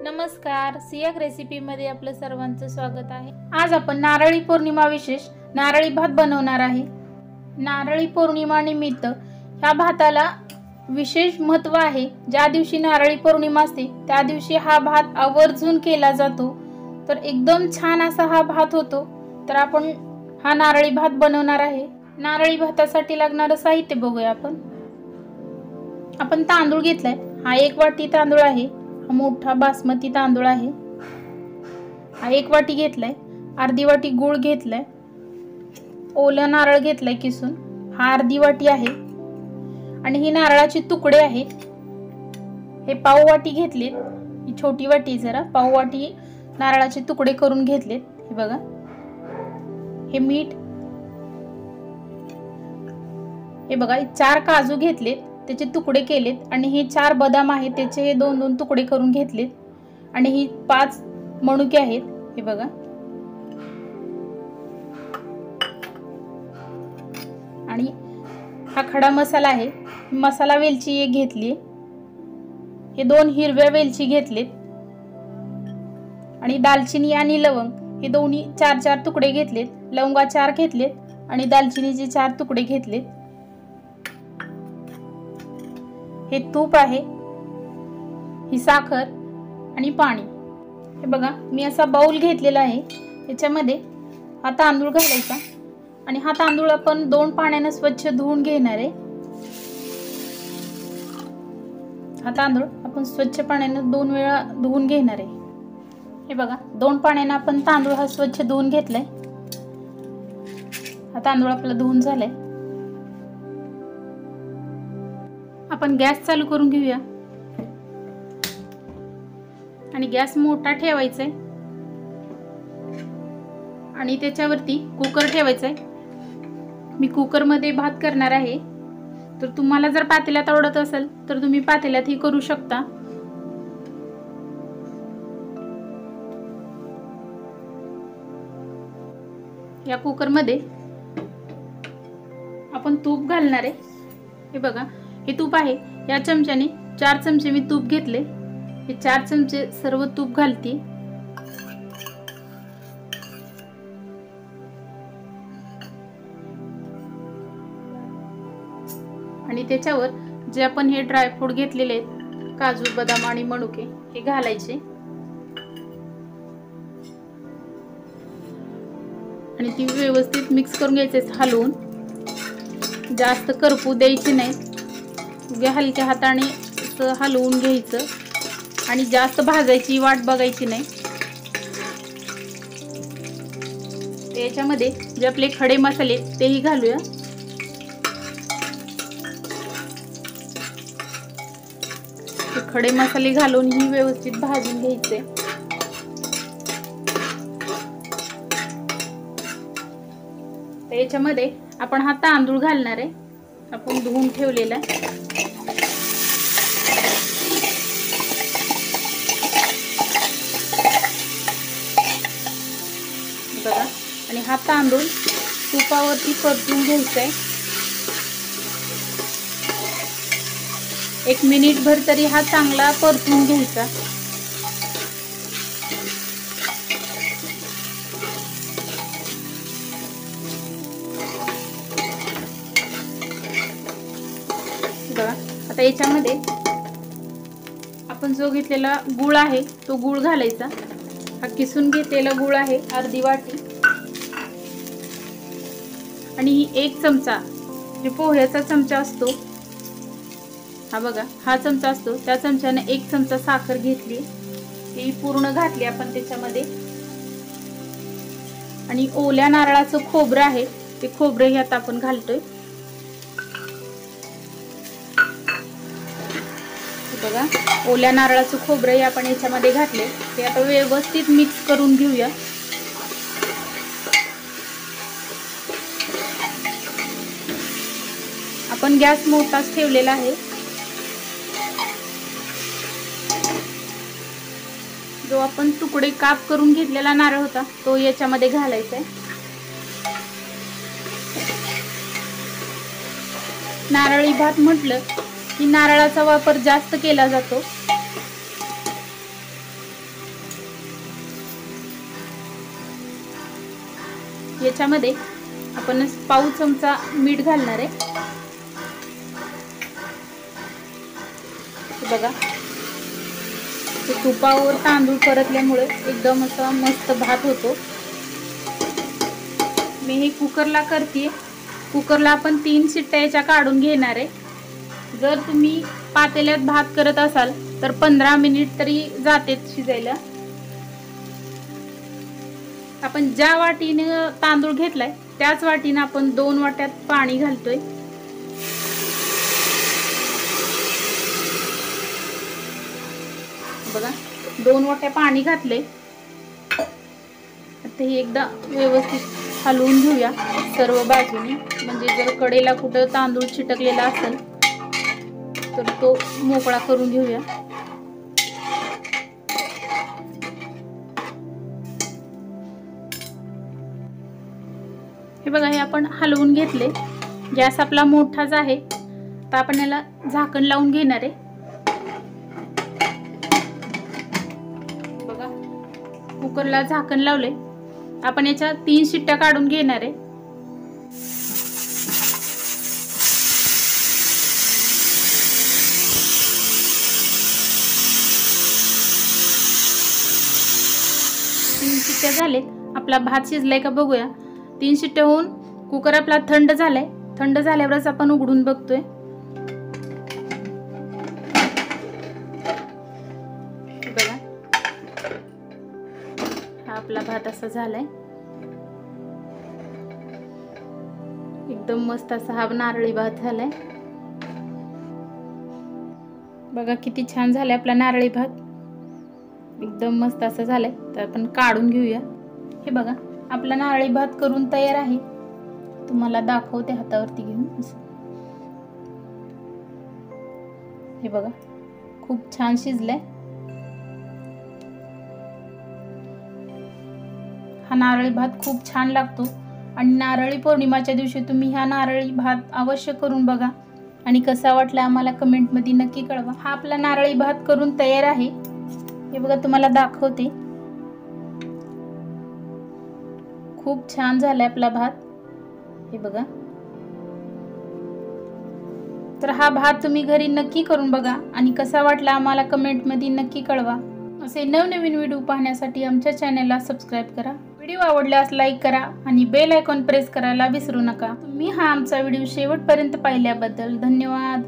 नमस्कार, सियाक रेसिपीमध्ये आपलं सर्वांचं स्वागत आहे। आज आपण नारळी पौर्णिमा विशेष नारळी भात बनवणार आहे। नारळी पौर्णिमा निमित्त ह्या भाताला विशेष महत्त्व आहे। ज्या दिवशी नारळी पौर्णिमा असते त्या दिवशी हा भात आवर्जून केला जातो, तर एकदम छान असा हा भात होतो। तर आपण हा नारळी भात बनवणार आहे। नारळी भातासाठी लागणारे साहित्य बघूया आपण तांदूळ घेतलाय। हा 1 वाटी तांदूळ आहे। हा मोठा बासमती तांदूळ आहे। हा 1 वाटी घेतलाय। अर्धी वाटी गूळ घेतलाय। ओला नारळ घेतलाय किसून, हा अर्धी वाटी आहे। आणि ही नारळाची तुकडे आहेत, हे पाव वाटी घेतलेत। ही छोटी वाटी जरा पाव वाटी नारळाचे तुकडे करून घेतलेत। हे बघा, हे मीठ, हे बघा 4 काजू घेतलेत, त्याचे तुकडे केलेत। आणि हे 4 बदाम आहेत, त्याचे हे 2-2 तुकडे करून घेतलेत। आणि ही 5 मनुके आहेत, हे बघा। आणि हा खडा मसाला आहे। मसाला वेलची एक घेतली, हे 2 हिरव्या वेलची घेतलेत। आणि दालचिनी आणि लवंग हे दोन्ही 4-4 तुकडे घेतलेत। लवंगा 4 घेतलेत आणि दालचिनीचे 4 तुकडे घेतलेत। हे तूप आहे, ही साखर आणि पाणी। हे बघा, मी असा बाउल घेतलेला आहे, याच्यामध्ये हा तांदूळ घालायचा। आणि हा तांदूळ आपण 2 पाण्याने स्वच्छ धुवून घेणार आहे। हा तांदूळ आपण स्वच्छ पाण्याने 2 वेळा धुवून घेणार आहे। हे बघा, 2 पाण्याने आपण तांदूळ हा स्वच्छ धुवून घेतलाय। हा तांदूळ आपला धुवून झालाय। आपण गॅस चालू करून घेऊया आणि गॅस मोठा ठेवायचा आहे आणि त्याच्यावरती कुकर ठेवायचा आहे। मी कुकर मध्ये भात करणार आहे, तर तुम्हाला जर पातेल्यात आवडत असेल तर तुम्ही पातेल्यात ही करू शकता। या कुकर मध्ये आपण तूप घालणार आहे। हे बघा, हे तूप आहे, या चमच्याने 4 चमचे मी तूप घेतले। हे 4 चमचे सर्व तूप घालते। आणि त्याच्यावर जे आपण हे ड्रायफ्रूट घेतलेले आहेत, काजू बदाम आणि मनुके, हे घालायचे। आणि ती व्यवस्थित मिक्स करून घ्यायचे, हलवून। जास्त करपू द्यायची नाही, उभ्या हलक्या हाताने हलवून घ्यायचं। आणि जास्त भाजायची वाट बघायची नाही। याच्यामध्ये जे आपले खडे मसाले तेही घालूया। खडे मसाले घालून ही व्यवस्थित भाजून घ्यायचे। तर याच्यामध्ये आपण हा तांदूळ घालणार आहे, आपण धुवून ठेवलेला। बघा, आणि हा तांदूळ तुपावरती परतून घ्यायचा आहे। 1 मिनिटभर तरी हा चांगला परतून घ्यायचा। बघा, आता याच्यामध्ये आपण जो घेतलेला गूळ आहे तो गूळ घालायचा। हा किसून घेतलेला गूळ आहे, अर्धी वाटी। आणि ही 1 चमचा, जे पोह्याचा चमचा असतो, हा बघा, हा चमचा असतो, त्या चमच्याने 1 चमचा साखर घेतली, ती पूर्ण घातली आपण त्याच्यामध्ये। आणि ओल्या नारळाचं खोबरं आहे, ते खोबरं हे आता आपण घालतोय। बघा, ओल्या नारळाचं खोबरं हे आपण याच्यामध्ये घातले। ते आता व्यवस्थित मिक्स करून घेऊया। आपण गॅस मोठाच ठेवलेला आहे। जो आपण तुकडे काप करून घेतलेला नारळ होता तो याच्यामध्ये घालायचा आहे। नारळी भात म्हटलं की नारळाचा वापर जास्त केला जातो। याच्यामध्ये आपण पाव चमचा मीठ घालणार आहे। बघा, तुपावर तांदूळ परतल्यामुळे एकदम असा मस्त भात होतो। मी हे कुकरला करते। कुकरला आपण 3 शिट्ट्या याच्या काढून घेणार आहे। जर तुम्ही पातेल्यात भात करत असाल तर 15 मिनिट तरी जातेत शिजायला। आपण ज्या वाटीने तांदूळ घेतलाय त्याच वाटीने आपण 2 वाट्यात पाणी घालतोय। बघा, 2 वाट्या पाणी घातले। आता हे एकदा व्यवस्थित हलवून घेऊया सर्व बाजूनी, म्हणजे जर कडेला कुठं तांदूळ चिटकलेला असेल तर तो मोकळा करून घेऊया। हे बघा, हे आपण हलवून घेतले। गॅस आपला मोठाच आहे, तर आपण याला झाकण लावून घेणार आहे। बघा, कुकरला झाकण लावले। आपण याच्या 3 शिट्ट्या काढून घेणार आहे। तीन शिट्ट्या झालेत। आपला भात शिजलाय का बघूया। 3 शिट्ट्या होऊन कुकर आपला थंड झालाय। थंड झाल्यावरच आपण उघडून बघतोय। बघा, हा आपला भात असा झालाय। एकदम मस्त असा हा नारळी भात झालाय। बघा किती छान झालाय आपला नारळी भात, एकदम मस्त असं झालंय। तर आपण काढून घेऊया। हे बघा, आपला नारळी भात करून तयार आहे। तुम्हाला दाखवते हातावरती घेऊन। हे बघा, खूप छान शिजलाय। हा नारळी भात खूप छान लागतो आणि नारळी पौर्णिमाच्या दिवशी तुम्ही हा नारळी भात अवश्य करून बघा आणि कसा वाटला आम्हाला कमेंट मध्ये नक्की कळवा। हा आपला नारळी भात करून तयार आहे। हे बघा, तुम्हाला दाखवते। खूप छान झालाय आपला भात। हे बघा, तर हा भात तुम्ही घरी नक्की करून बघा आणि कसा वाटला आम्हाला कमेंट मध्ये नक्की कळवा। असे नवनवीन व्हिडिओ पाहण्यासाठी आमच्या चॅनलला सबस्क्राइब करा। व्हिडिओ आवडल्यास लाईक करा आणि बेल आयकॉन प्रेस करायला विसरू नका। तुम्ही हा आमचा व्हिडिओ शेवटपर्यंत पाहिल्याबद्दल धन्यवाद।